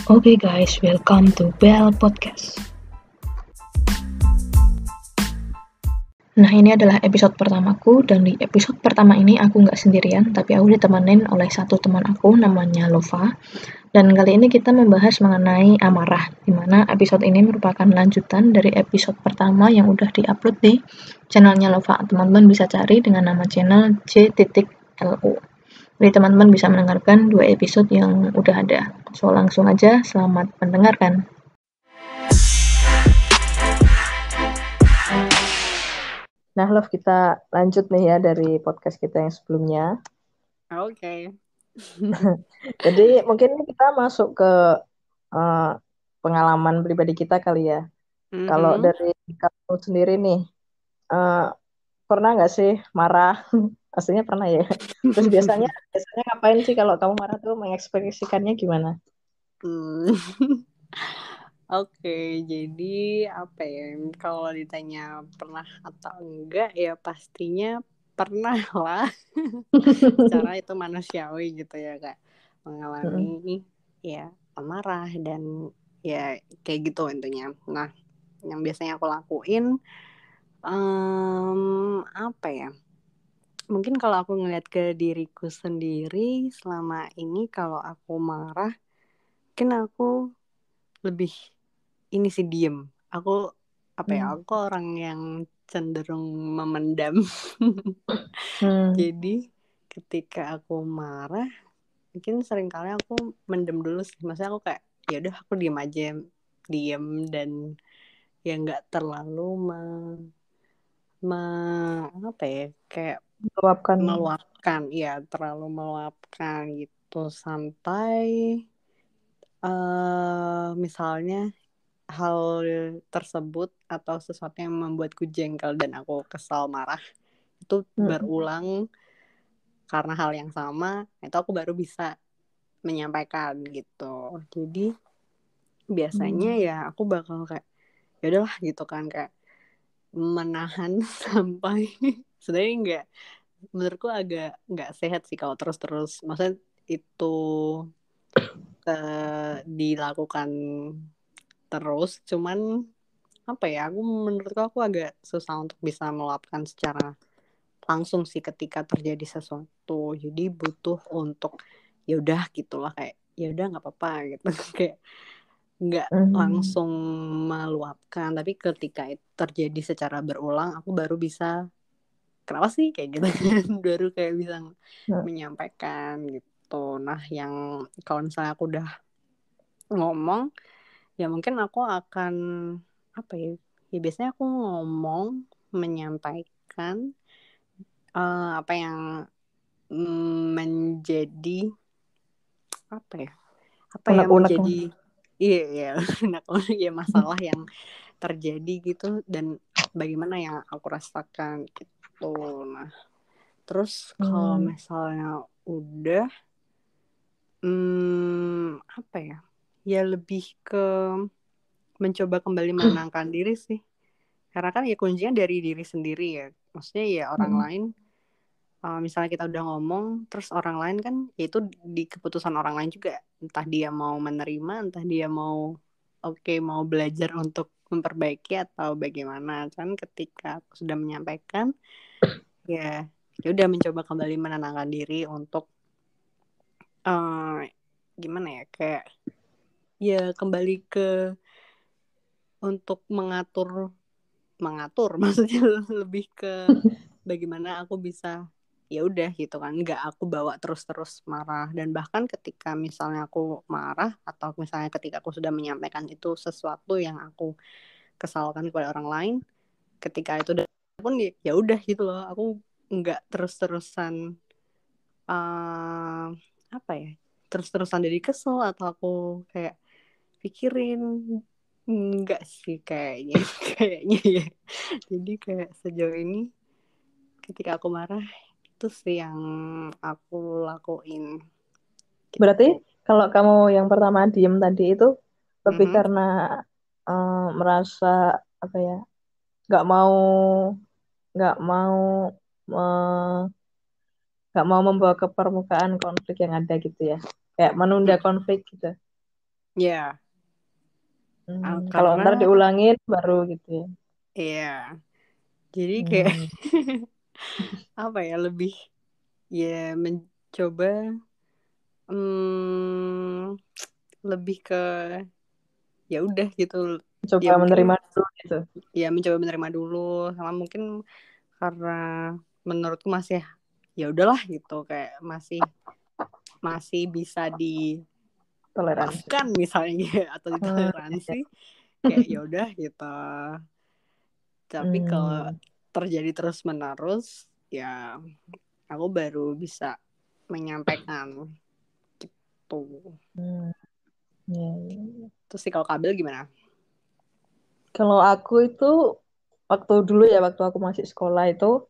Okay guys, welcome to Bell Podcast. Nah, ini adalah episode pertamaku, dan di episode pertama ini aku nggak sendirian, tapi aku ditemenin oleh satu teman aku namanya Lova. Dan kali ini kita membahas mengenai amarah, di mana episode ini merupakan lanjutan dari episode pertama yang udah diupload di channelnya Lova. Teman-teman bisa cari dengan nama channel J.Lo. Jadi teman-teman bisa mendengarkan 2 episode yang udah ada. So langsung aja, selamat mendengarkan. Nah, Love, kita lanjut nih ya dari podcast kita yang sebelumnya. Oke. Jadi mungkin kita masuk ke pengalaman pribadi kita kali ya. Kalau dari kamu sendiri nih, pernah nggak sih marah? Aslinya pernah ya. Terus biasanya ngapain sih kalau kamu marah tuh, mengekspresikannya gimana? Oke, jadi apa ya? Kalau ditanya pernah atau enggak, ya pastinya pernah lah. Secara itu manusiawi gitu ya, Kak. Mengalami ya amarah dan ya kayak gitu intinya. Nah, yang biasanya aku lakuin apa ya? Mungkin kalau aku ngeliat ke diriku sendiri selama ini, kalau aku marah, mungkin aku lebih ini sih diem. Aku apa ya? Aku orang yang cenderung memendam. Jadi ketika aku marah, mungkin seringkali aku mendem dulu sih. Maksudnya aku kayak ya udah aku diem aja, diem dan ya nggak terlalu apa ya, kayak meluapkan, ya terlalu meluapkan gitu sampai misalnya hal tersebut atau sesuatu yang membuatku jengkel dan aku kesal marah itu berulang karena hal yang sama, itu aku baru bisa menyampaikan gitu. Jadi biasanya ya aku bakal kayak ya udahlah gitu kan, kayak menahan sampai sebenarnya nggak, menurutku agak nggak sehat sih kalau terus-terus, maksudnya itu dilakukan terus. Cuman apa ya, menurutku aku agak susah untuk bisa meluapkan secara langsung sih ketika terjadi sesuatu. Jadi butuh untuk ya udah gitulah, kayak ya udah nggak apa-apa gitu. Kayak nggak langsung meluapkan, tapi ketika itu terjadi secara berulang aku baru bisa kenapa sih kayak gitu kan. Baru kayak bisa menyampaikan gitu. Nah, yang kalau misalnya aku udah ngomong, ya mungkin aku akan apa ya, ya biasanya aku ngomong menyampaikan apa yang menjadi apa ya, apa yang menjadi iya ya masalah yang terjadi gitu, dan bagaimana yang aku rasakan gitu. Nah, terus kalau misalnya udah apa ya, ya lebih ke mencoba kembali menenangkan diri sih. Karena kan ya kuncinya dari diri sendiri ya. Maksudnya ya orang lain, misalnya kita udah ngomong, terus orang lain kan ya itu di keputusan orang lain juga. Entah dia mau menerima, entah dia mau mau belajar untuk memperbaiki atau bagaimana. Kan ketika aku sudah menyampaikan, ya udah mencoba kembali menenangkan diri untuk gimana ya, kayak ya kembali ke untuk mengatur maksudnya lebih ke bagaimana aku bisa ya udah gitu kan, nggak aku bawa terus marah. Dan bahkan ketika misalnya aku marah atau misalnya ketika aku sudah menyampaikan itu sesuatu yang aku kesalkan kepada orang lain, ketika itu udah pun ya udah gitu loh, aku nggak terus-terusan apa ya, terus-terusan jadi kesel atau aku kayak pikirin, enggak sih kayaknya kayaknya ya. Jadi kayak sejauh ini ketika aku marah itu sih yang aku lakuin gitu. Berarti kalau kamu yang pertama diem tadi itu lebih karena merasa apa ya, nggak mau nggak mau nggak mau membawa ke permukaan konflik yang ada gitu ya, kayak menunda konflik gitu. Ya, Kalau karena ntar diulangin baru gitu ya. ya, jadi kayak Hmm. apa ya, lebih ya mencoba, hmm, lebih ke ya udah gitu. Ya Coba mungkin menerima dulu gitu. ya mencoba menerima dulu, sama mungkin karena menurutku masih ya udahlah gitu, kayak masih masih bisa Toleransi. dimaafkan misalnya gitu, atau Hmm. ditoleransi, kayak ya udah gitu. Tapi kalau Hmm. terjadi terus menerus, ya aku baru bisa menyampaikan gitu. Hmm. Ya, ya, ya. Terus sih kalau kabel gimana? Kalau aku itu waktu dulu ya, waktu aku masih sekolah itu,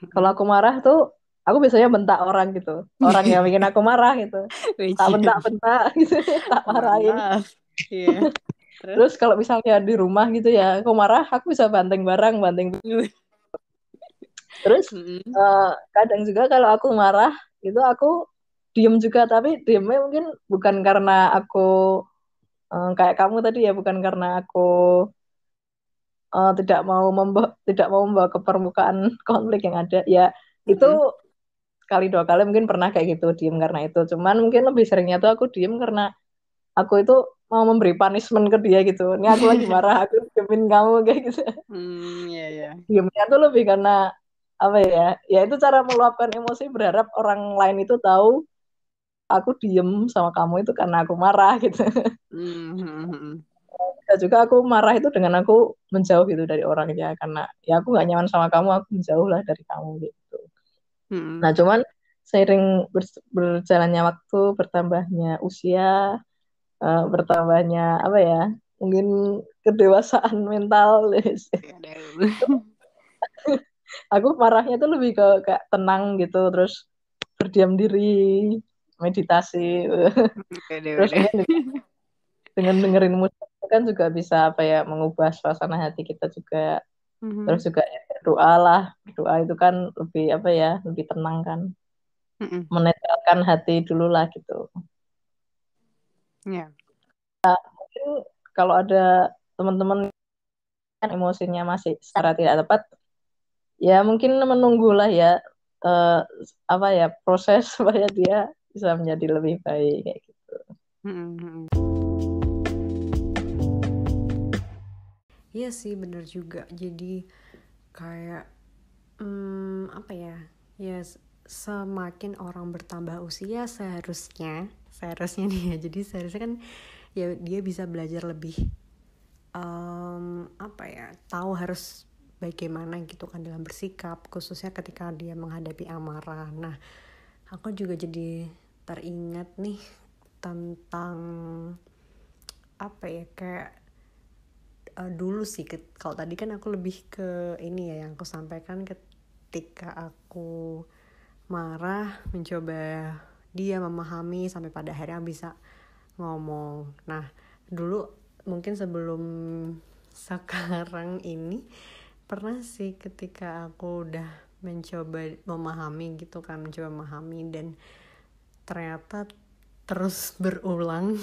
kalau Mm-mm. aku marah tuh, aku biasanya bentak orang gitu. Orang yang bikin aku marah gitu. Tak Ujian. bentak-bentak gitu, tak marahin. Mantap. Iya. Terus? Terus kalau misalnya di rumah gitu ya, aku marah, aku bisa banting barang, banting. Terus Mm-mm. kadang juga kalau aku marah, itu aku diem juga, tapi diemnya mungkin bukan karena aku kayak kamu tadi ya, bukan karena aku tidak mau membawa ke permukaan konflik yang ada. Ya itu Mm-mm. sekali dua kali mungkin pernah kayak gitu diem karena itu. Cuman mungkin lebih seringnya tuh aku diem karena aku itu mau memberi punishment ke dia gitu. Ini aku lagi marah, aku diemin kamu kayak gitu. Iya, iya. Diemnya tuh lebih karena apa ya? Ya itu cara meluapkan emosi, berharap orang lain itu tahu aku diem sama kamu itu karena aku marah gitu. Mhm. Dan juga aku marah itu dengan aku menjauh gitu dari orangnya, karena ya aku nggak nyaman sama kamu, aku menjauh lah dari kamu gitu. Mhm. Nah cuman seiring berjalannya waktu, bertambahnya usia, bertambahnya apa ya, mungkin kedewasaan mental, Aduh. aku marahnya tuh lebih ke kayak tenang gitu, terus berdiam diri, meditasi. Aduh, Terus aduh. mungkin dengan dengerin musik kan juga bisa apa ya, mengubah suasana hati kita juga. Terus Mhm. juga ya, berdoa lah, berdoa itu kan lebih apa ya, lebih tenang kan, Mhm. menetralkan hati dulu lah gitu. Ya. Mungkin kalau ada teman-teman kan emosinya masih secara tidak tepat, ya mungkin menunggulah ya, eh, apa ya, proses supaya dia bisa menjadi lebih baik kayak gitu. Mhm. Iya sih, bener juga. Jadi kayak, apa ya? Ya semakin orang bertambah usia, seharusnya nih ya. Jadi seharusnya kan ya dia bisa belajar lebih, apa ya? Tahu harus bagaimana gitu kan dalam bersikap, khususnya ketika dia menghadapi amarah. Nah, aku juga jadi teringat nih tentang apa ya, kayak dulu sih, kalau tadi kan aku lebih ke ini ya yang aku sampaikan ketika aku marah, mencoba dia memahami sampai pada akhirnya bisa ngomong. Nah, dulu mungkin sebelum sekarang ini pernah sih ketika aku udah mencoba memahami gitu kan, mencoba memahami dan ternyata terus berulang.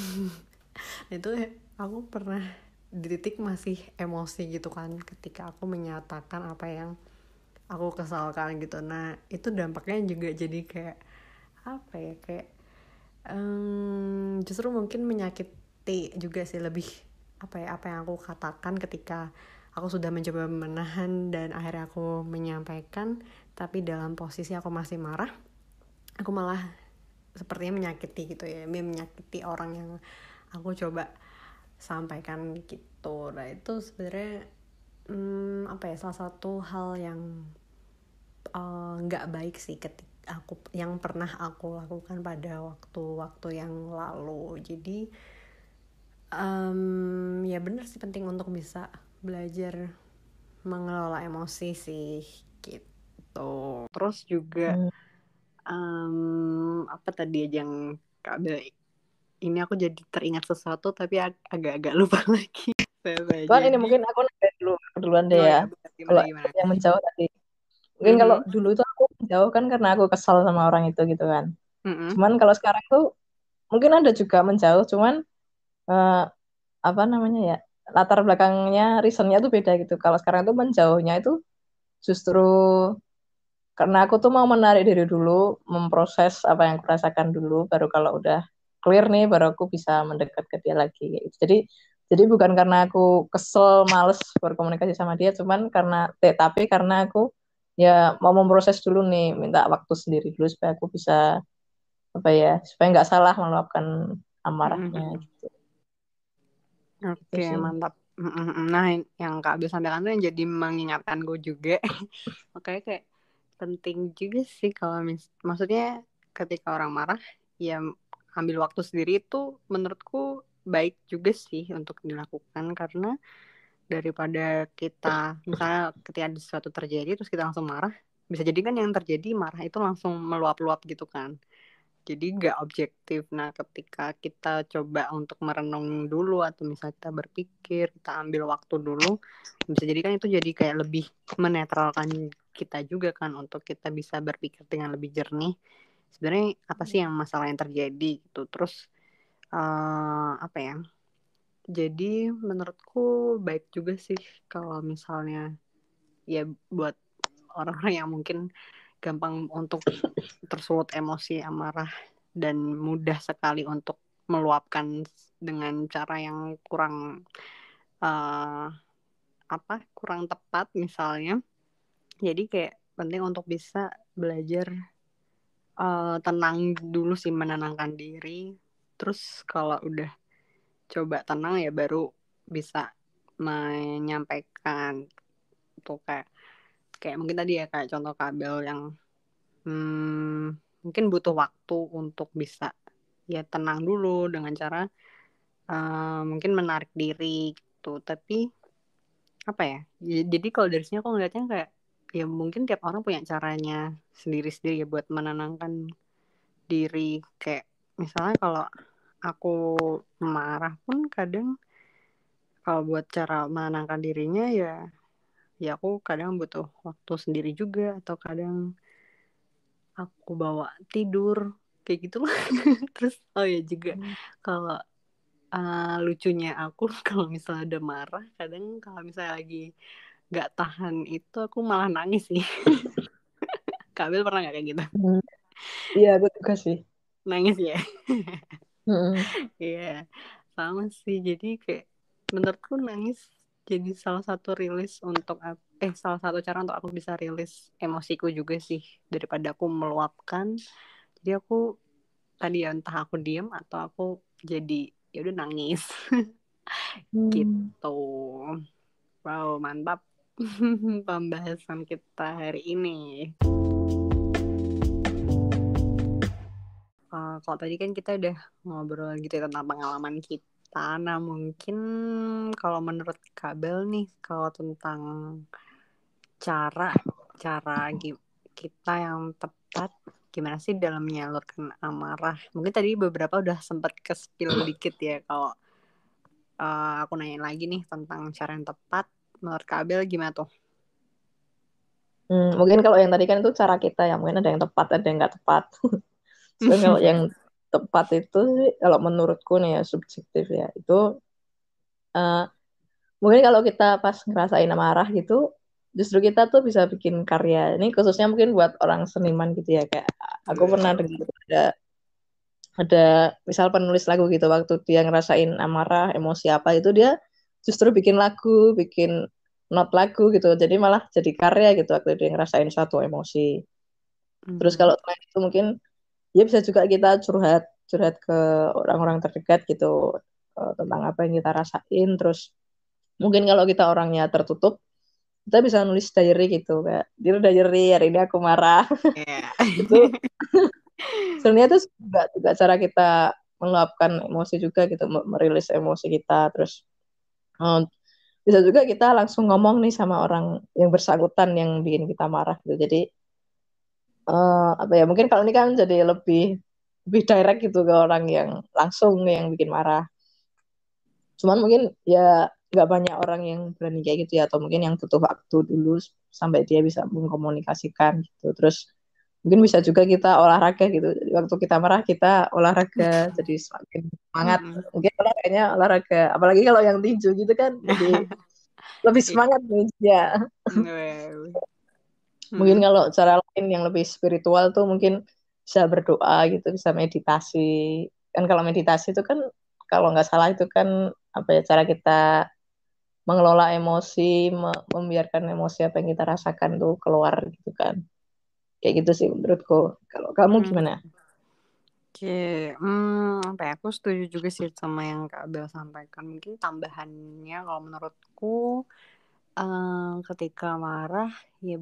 Itu aku pernah di titik masih emosi gitu kan ketika aku menyatakan apa yang aku kesalkan gitu. Nah itu dampaknya juga jadi kayak apa ya, kayak justru mungkin menyakiti juga sih, lebih apa ya, apa yang aku katakan ketika aku sudah mencoba menahan dan akhirnya aku menyampaikan, tapi dalam posisi aku masih marah, aku malah sepertinya menyakiti gitu ya, menyakiti orang yang aku coba sampaikan gitu. Nah itu sebenarnya apa ya, salah satu hal yang nggak baik sih ketika aku yang pernah aku lakukan pada waktu-waktu yang lalu. Jadi ya benar sih, penting untuk bisa belajar mengelola emosi sih gitu. Terus juga Hmm. apa tadi aja yang Kak Bel, ini aku jadi teringat sesuatu tapi agak-agak lupa lagi. Cuman ini Jadi, mungkin aku nanya dulu duluan deh oh ya. ya, gimana Kalau gimana. yang menjauh tadi, mungkin kalau Mhm. dulu itu aku menjauh kan karena aku kesal sama orang itu gitu kan. Mhm. Cuman kalau sekarang tuh mungkin ada juga menjauh, cuman eh, apa namanya ya, latar belakangnya, reasonnya tuh beda gitu. Kalau sekarang tuh menjauhnya itu justru karena aku tuh mau menarik diri dulu, memproses apa yang aku rasakan dulu, baru kalau udah clear nih, baru aku bisa mendekat ke dia lagi. Gitu. Jadi bukan karena aku kesel, males berkomunikasi sama dia, cuman tapi karena aku ya mau memproses dulu nih, minta waktu sendiri dulu supaya aku bisa apa ya, supaya nggak salah meluapkan amarahnya Mm-mm. gitu. Itu Oke, sih. mantap. Mm-mm. Nah, yang Kak Abel sampaikan tuh yang jadi mengingatkan gue juga. Makanya kayak penting juga sih kalau maksudnya ketika orang marah, ya ambil waktu sendiri itu menurutku baik juga sih untuk dilakukan karena daripada kita misalnya ketika ada sesuatu terjadi terus kita langsung marah, bisa jadi kan yang terjadi marah itu langsung meluap-luap gitu kan. Jadi nggak objektif. Nah, ketika kita coba untuk merenung dulu atau misalnya kita berpikir, kita ambil waktu dulu, bisa jadi kan itu jadi kayak lebih menetralkan kita juga kan untuk kita bisa berpikir dengan lebih jernih. Sebenarnya apa sih yang masalah yang terjadi gitu. Terus apa ya? Jadi menurutku baik juga sih kalau misalnya ya buat orang-orang yang mungkin gampang untuk tersulut emosi amarah dan mudah sekali untuk meluapkan dengan cara yang kurang uh, kurang tepat misalnya. Jadi kayak penting untuk bisa belajar tenang dulu sih, menenangkan diri. Terus kalau udah coba tenang ya baru bisa menyampaikan tuh kayak kayak mungkin tadi ya kayak contoh kabel yang mungkin butuh waktu untuk bisa ya tenang dulu dengan cara mungkin menarik diri gitu. Tapi apa ya? Jadi kalau dari sini aku ngeliatnya kayak ya mungkin tiap orang punya caranya sendiri-sendiri ya buat menenangkan diri. Kayak misalnya kalau aku marah pun kadang kalau buat cara menenangkan dirinya ya aku kadang butuh waktu sendiri juga atau kadang aku bawa tidur kayak gitu lah. Terus oh ya juga kalau lucunya aku kalau misalnya udah marah kadang kalau misalnya lagi nggak tahan itu aku malah nangis sih. Kabel pernah nggak kayak gitu? Hmm. Iya, aku juga sih. Nangis ya. Mm-mm. Iya sama sih, jadi kayak menurutku nangis jadi salah satu rilis untuk salah satu cara untuk aku bisa rilis emosiku juga sih daripada aku meluapkan. Jadi aku tadi ya entah aku diem atau aku jadi ya udah nangis. Hmm. Gitu. Wow, mantap pembahasan kita hari ini. Kalau tadi kan kita udah ngobrol gitu ya tentang pengalaman kita. Nah, mungkin kalau menurut Kabel nih, kalau tentang cara cara kita yang tepat gimana sih dalam menyalurkan amarah? Mungkin tadi beberapa udah sempat ke spill dikit ya. Kalau aku nanya lagi nih tentang cara yang tepat, menurut Kabel gimana tuh? Mungkin kalau yang tadi kan itu cara kita ya, mungkin ada yang tepat, ada yang nggak tepat. Sebenarnya kalau yang tepat itu sih, kalau menurutku nih ya subjektif ya, itu eh, mungkin kalau kita pas ngerasain amarah gitu, justru kita tuh bisa bikin karya. Ini khususnya mungkin buat orang seniman gitu ya, kayak aku pernah dengar ada misal penulis lagu gitu, waktu dia ngerasain amarah, emosi apa itu dia justru bikin lagu, bikin not lagu gitu. Jadi malah jadi karya gitu waktu dia ngerasain suatu emosi. Terus Mhm. kalau selain itu mungkin ya bisa juga kita curhat curhat ke orang-orang terdekat gitu, tentang apa yang kita rasain. Terus mungkin kalau kita orangnya tertutup, kita bisa nulis diary gitu, kayak dear diary, hari ini aku marah. Ya. Itu sebenarnya itu juga cara kita meluapkan emosi juga gitu, merilis emosi kita. Terus eh, bisa juga kita langsung ngomong nih sama orang yang bersangkutan yang bikin kita marah gitu. Jadi apa ya, mungkin kalau ini kan jadi lebih lebih direct gitu ke orang yang langsung yang bikin marah. Cuman mungkin ya nggak banyak orang yang berani kayak gitu ya, atau mungkin yang butuh waktu dulu sampai dia bisa mengkomunikasikan gitu. Terus Mungkin bisa juga kita olahraga gitu. Jadi waktu kita marah kita olahraga jadi semakin semangat. Mungkin olahraganya olahraga, apalagi kalau yang tinju gitu kan, jadi lebih semangat nih ya. Mungkin kalau cara lain yang lebih spiritual tuh mungkin bisa berdoa gitu, bisa meditasi. Kan kalau meditasi itu kan kalau nggak salah itu kan apa ya, cara kita mengelola emosi, membiarkan emosi apa yang kita rasakan tuh keluar gitu kan. Kayak gitu sih menurutku. Kalau kamu gimana? Oke, apa ya, aku setuju juga sih sama yang Kak Bel sampaikan. Mungkin tambahannya kalau menurutku ketika marah ya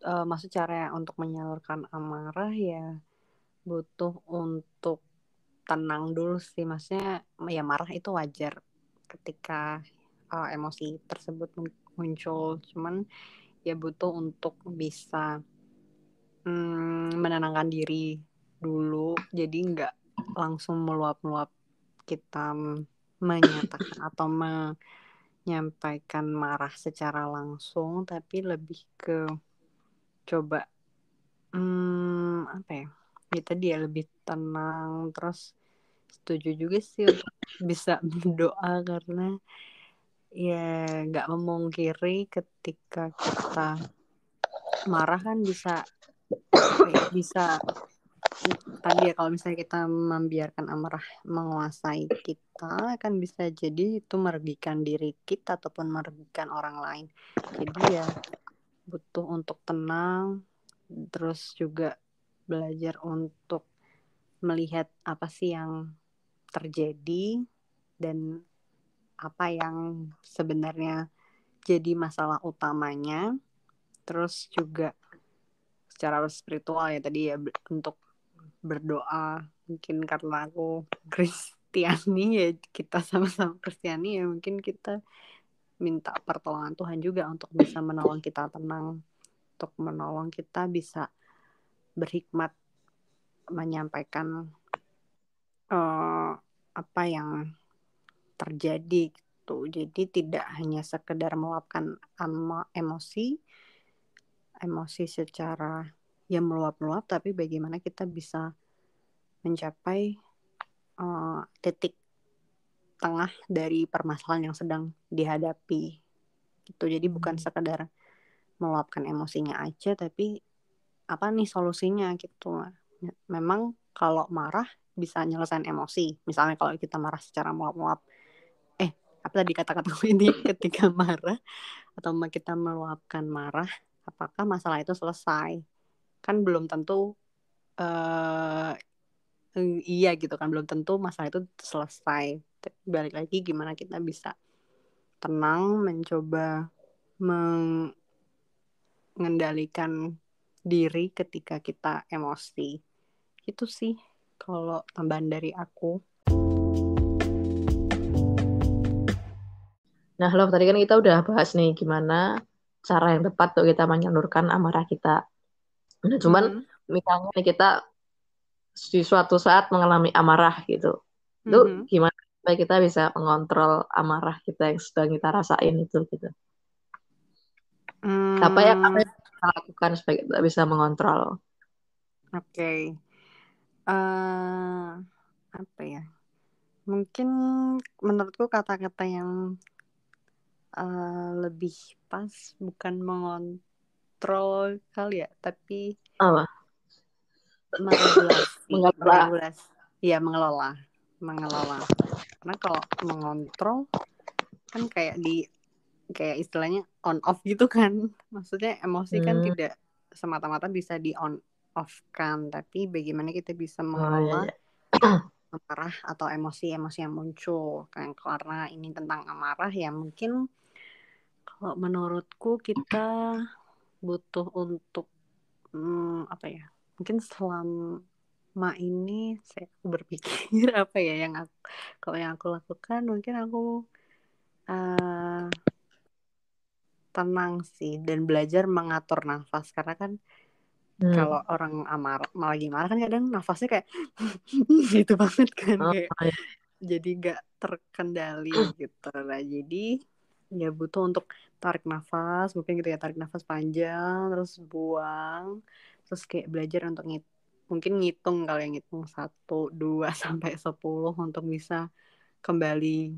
maksud cara untuk menyalurkan amarah ya butuh untuk tenang dulu sih. Maksudnya ya marah itu wajar ketika emosi tersebut muncul. Cuman ya butuh untuk bisa menenangkan diri dulu. Jadi nggak langsung meluap-meluap kita menyatakan atau menyampaikan marah secara langsung, tapi lebih ke coba apa ya? Ya tadi ya lebih tenang. Terus setuju juga sih untuk bisa berdoa karena ya nggak memungkiri ketika kita marah kan bisa apa ya, bisa tadi ya kalau misalnya kita membiarkan amarah menguasai kita kan bisa jadi itu merugikan diri kita ataupun merugikan orang lain. Jadi ya butuh untuk tenang, terus juga belajar untuk melihat apa sih yang terjadi dan apa yang sebenarnya jadi masalah utamanya. Terus juga secara spiritual ya tadi ya untuk berdoa, mungkin karena aku Kristiani ya kita sama-sama Kristiani ya mungkin kita minta pertolongan Tuhan juga untuk bisa menolong kita tenang, untuk menolong kita bisa berhikmat menyampaikan apa yang terjadi gitu. Jadi tidak hanya sekedar meluapkan emosi secara ya meluap-meluap, tapi bagaimana kita bisa mencapai titik tengah dari permasalahan yang sedang dihadapi gitu. Jadi bukan sekedar meluapkan emosinya aja, tapi apa nih solusinya gitu. Memang kalau marah bisa nyelesain emosi. Misalnya kalau kita marah secara meluap-meluap, apa tadi kata-kata ini ketika marah atau kita meluapkan marah, apakah masalah itu selesai? Kan belum tentu iya gitu kan, belum tentu masalah itu selesai. Tapi balik lagi gimana kita bisa tenang, mencoba mengendalikan diri ketika kita emosi. Itu sih kalau tambahan dari aku. Nah, Love, tadi kan kita udah bahas nih gimana cara yang tepat untuk kita menyalurkan amarah kita. Nah, cuman misalnya nih kita di suatu saat mengalami amarah gitu. Itu gimana supaya kita bisa mengontrol amarah kita yang sedang kita rasain itu gitu. Apa yang kita lakukan supaya kita bisa mengontrol? Oke. Apa ya? Mungkin menurutku kata-kata yang lebih pas bukan mengontrol kali ya, tapi Apa? meregulasi. Ya, mengelola. Karena kalau mengontrol kan kayak istilahnya on off gitu kan. Maksudnya emosi kan tidak semata-mata bisa di on off kan, tapi bagaimana kita bisa mengelola amarah atau emosi-emosi yang muncul kan. Karena ini tentang amarah ya mungkin kalau menurutku kita butuh untuk apa ya, mungkin selama ini saya berpikir apa ya yang kalau yang aku lakukan mungkin aku tenang sih dan belajar mengatur nafas karena kan kalau orang lagi marah kan kadang nafasnya kayak gitu banget kan kayak jadi gak terkendali gitu lah. Jadi ya butuh untuk tarik nafas mungkin gitu ya, tarik nafas panjang terus buang, Terus kayak belajar untuk mungkin ngitung, kalau yang ngitung 1, 2 sampai 10 untuk bisa kembali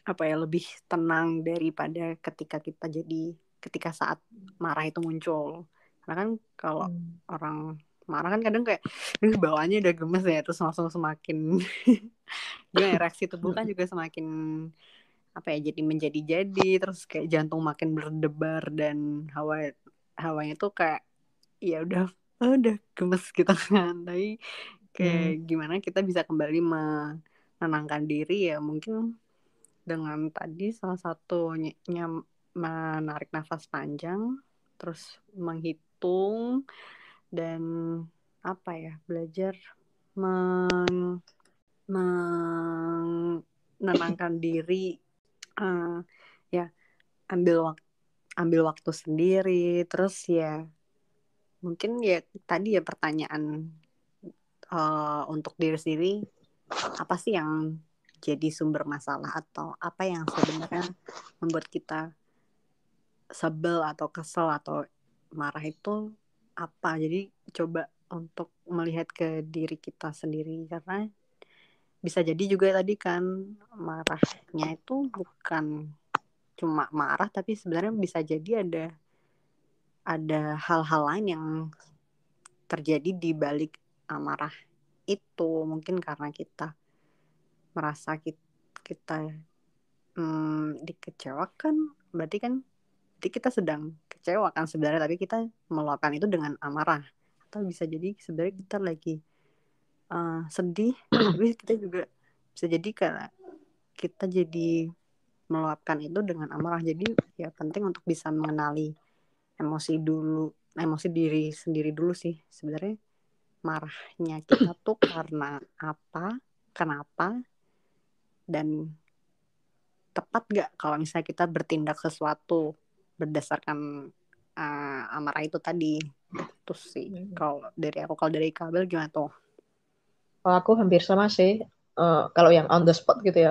lebih tenang daripada ketika saat marah itu muncul. Karena kan kalau orang marah kan kadang kayak bawaannya udah gemes ya, terus langsung semakin gimana ya, reaksi tubuh kan juga semakin jadi menjadi-jadi, terus kayak jantung makin berdebar dan hawanya tuh kayak ya udah gemes gitu kan. Tapi kayak gimana kita bisa kembali menenangkan diri ya, mungkin dengan tadi salah satunya menarik nafas panjang, terus menghitung, dan belajar menenangkan diri, ya ambil waktu sendiri. Terus ya mungkin ya tadi ya pertanyaan untuk diri sendiri, apa sih yang jadi sumber masalah, atau apa yang sebenarnya membuat kita sebel atau kesel atau marah itu apa. Jadi coba untuk melihat ke diri kita sendiri, karena bisa jadi juga tadi kan marahnya itu bukan cuma marah, tapi sebenarnya bisa jadi ada hal-hal lain yang terjadi di balik amarah itu. Mungkin karena kita merasa kita dikecewakan, berarti kita sedang kecewa kan sebenarnya, tapi kita melakukan itu dengan amarah. Atau bisa jadi sebenarnya kita lagi sedih, tapi kita juga bisa jadi karena kita jadi meluapkan itu dengan amarah. Jadi ya penting untuk bisa mengenali emosi diri sendiri dulu sih. Sebenarnya marahnya kita tuh karena apa, kenapa, dan tepat gak kalau misalnya kita bertindak sesuatu berdasarkan amarah itu tadi. Itu sih kalau dari aku. Kalau dari Kabel gimana tuh? Oh, aku hampir sama sih. Kalau yang on the spot gitu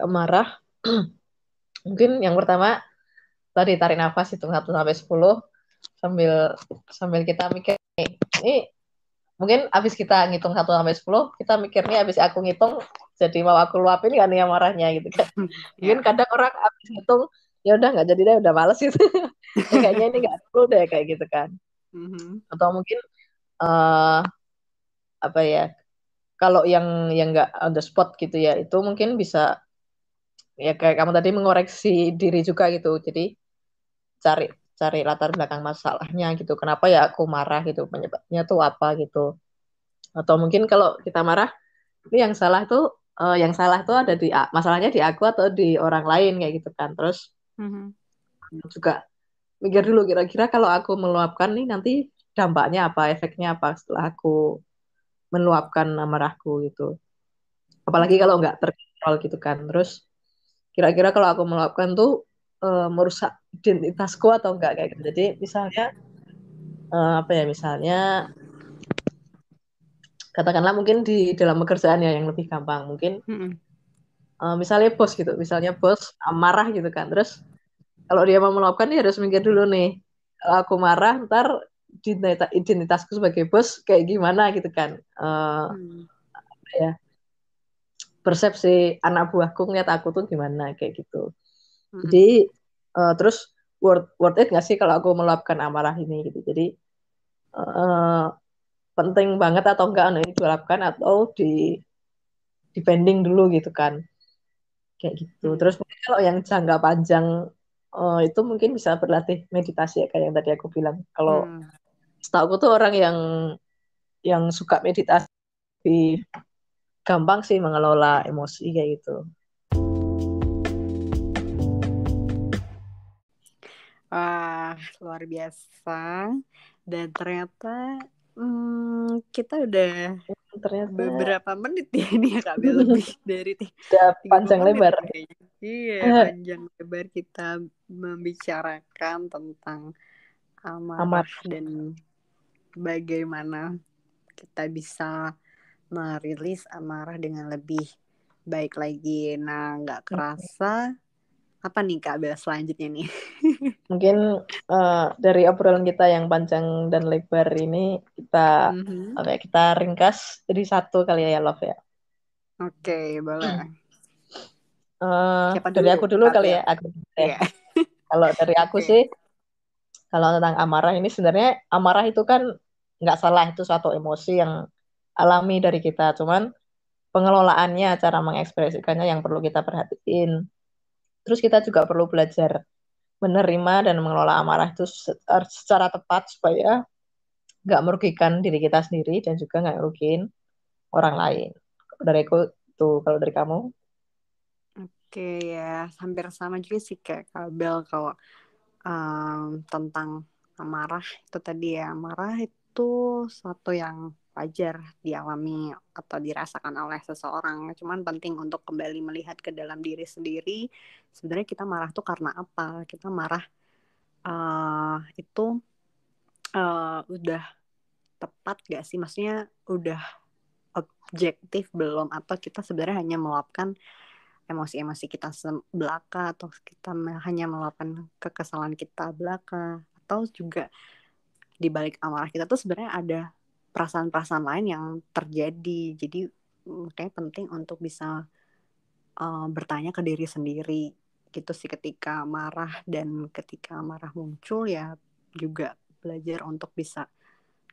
marah. Mungkin yang pertama tadi tarik nafas, hitung 1 sampai 10 sambil kita mikir ini mungkin abis kita ngitung 1 sampai 10 kita mikirnya abis aku ngitung jadi mau aku luapin kan ya marahnya gitu kan. Mungkin kadang orang abis ngitung ya udah nggak jadi deh, udah males gitu. Kayaknya ini nggak perlu deh kayak gitu kan. Atau mungkin apa ya, kalau yang nggak on the spot gitu ya, itu mungkin bisa ya kayak kamu tadi mengoreksi diri juga gitu. Jadi cari latar belakang masalahnya gitu. Kenapa ya aku marah gitu, penyebabnya tuh apa gitu. Atau mungkin kalau kita marah, ini yang salah tuh ada masalahnya di aku atau di orang lain kayak gitu kan. Terus juga mikir dulu kira-kira kalau aku meluapkan nih nanti dampaknya apa, efeknya apa setelah aku meluapkan amarahku gitu. Apalagi kalau nggak terkontrol gitu kan. Terus kira-kira kalau aku meluapkan tuh merusak identitasku atau enggak kayak gitu. Jadi misalnya misalnya katakanlah mungkin di dalam pekerjaan ya yang lebih gampang mungkin misalnya bos marah gitu kan. Terus kalau dia mau meluapkan dia harus mikir dulu nih, kalau aku marah ntar identitasku sebagai bos kayak gimana gitu kan. Ya persepsi anak buahku ngeliat aku tuh gimana kayak gitu. Jadi terus worth it nggak sih kalau aku meluapkan amarah ini gitu. Jadi penting banget atau enggak ini diluapkan atau dipending dulu gitu kan, kayak gitu. Terus mungkin kalau yang jangka panjang itu mungkin bisa berlatih meditasi ya, kayak yang tadi aku bilang. Kalau setahu aku tuh orang yang suka meditasi gampang sih mengelola emosi kayak gitu. Wah, luar biasa. Dan ternyata kita udah beberapa menit ya ini ya Kak Bel, lebih dari 30 panjang menit lebar kayaknya. Iya, panjang lebar kita membicarakan tentang amarah dan bagaimana kita bisa merilis amarah dengan lebih baik lagi. Nah, nggak kerasa apa nih Kak Bel selanjutnya nih? Mungkin dari obrolan kita yang panjang dan lebar ini kita kita ringkas jadi satu kali ya Love ya. Oke, boleh. Siapa Dari dulu? aku dulu kali ya. Iya. Kalau dari aku sih, kalau tentang amarah ini sebenarnya amarah itu kan nggak salah, itu suatu emosi yang alami dari kita. Cuman pengelolaannya, cara mengekspresikannya yang perlu kita perhatiin. Terus kita juga perlu belajar menerima dan mengelola amarah itu secara tepat supaya nggak merugikan diri kita sendiri dan juga nggak merugikan orang lain. Dari aku tuh, kalau dari kamu? Oke ya, hampir sama juga sih kayak Kabel kalau tentang amarah itu tadi ya. Amarah itu suatu yang wajar dialami atau dirasakan oleh seseorang. Cuman penting untuk kembali melihat ke dalam diri sendiri. Sebenarnya kita marah tuh karena apa? Kita marah itu udah tepat gak sih? Maksudnya udah objektif belum? Atau kita sebenarnya hanya meluapkan emosi-emosi kita belaka, atau kita hanya meluapkan kekesalan kita belaka, atau juga di balik amarah kita tuh sebenarnya ada perasaan-perasaan lain yang terjadi. Jadi kayak penting untuk bisa bertanya ke diri sendiri gitu sih ketika marah, dan ketika marah muncul ya juga belajar untuk bisa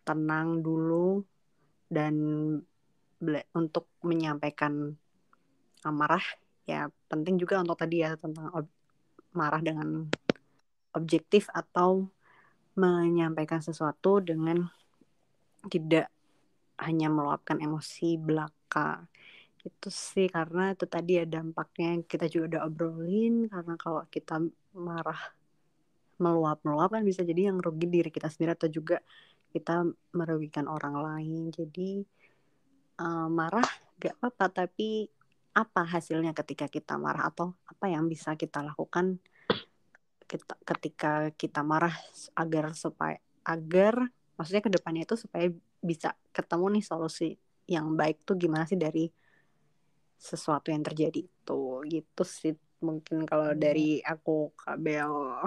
tenang dulu dan untuk menyampaikan amarah ya penting juga untuk tadi ya tentang marah dengan objektif atau menyampaikan sesuatu dengan tidak hanya meluapkan emosi belaka. Itu sih, karena itu tadi ya dampaknya kita juga udah obrolin, karena kalau kita marah meluap kan bisa jadi yang rugi diri kita sendiri atau juga kita merugikan orang lain. Jadi marah gak apa-apa, tapi apa hasilnya ketika kita marah, atau apa yang bisa kita lakukan ketika kita marah agar maksudnya ke depannya itu supaya bisa ketemu nih solusi yang baik tuh gimana sih dari sesuatu yang terjadi itu. Gitu sih mungkin kalau dari aku, Kabel.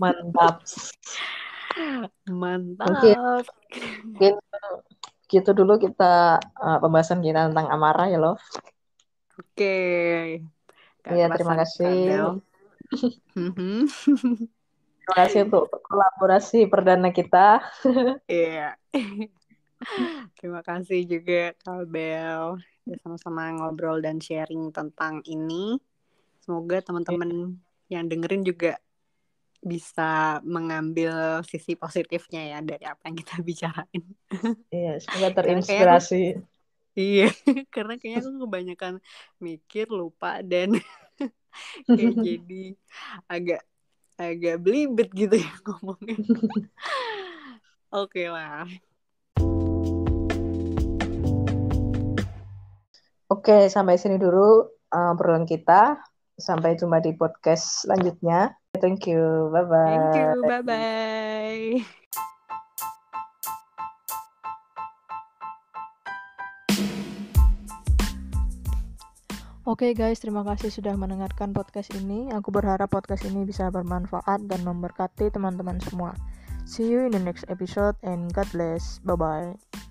Mantap. Mantap. Mungkin gitu dulu kita pembahasan kita tentang amarah ya Love. Oke. Iya, terima kasih. Terima kasih untuk kolaborasi perdana kita. Iya. Terima kasih juga Kabel. Udah sama-sama ngobrol dan sharing tentang ini. Semoga teman-teman yang dengerin juga bisa mengambil sisi positifnya ya dari apa yang kita bicarain. Iya, semoga terinspirasi. Iya, karena kayaknya aku kebanyakan mikir, lupa, dan kayak jadi agak belibet gitu ya ngomongnya. Oke lah. Oke, sampai sini dulu obrolan kita. Sampai jumpa di podcast selanjutnya. Thank you. Bye-bye. Thank you. Bye-bye. Oke guys, terima kasih sudah mendengarkan podcast ini. Aku berharap podcast ini bisa bermanfaat dan memberkati teman-teman semua. See you in the next episode and God bless. Bye-bye.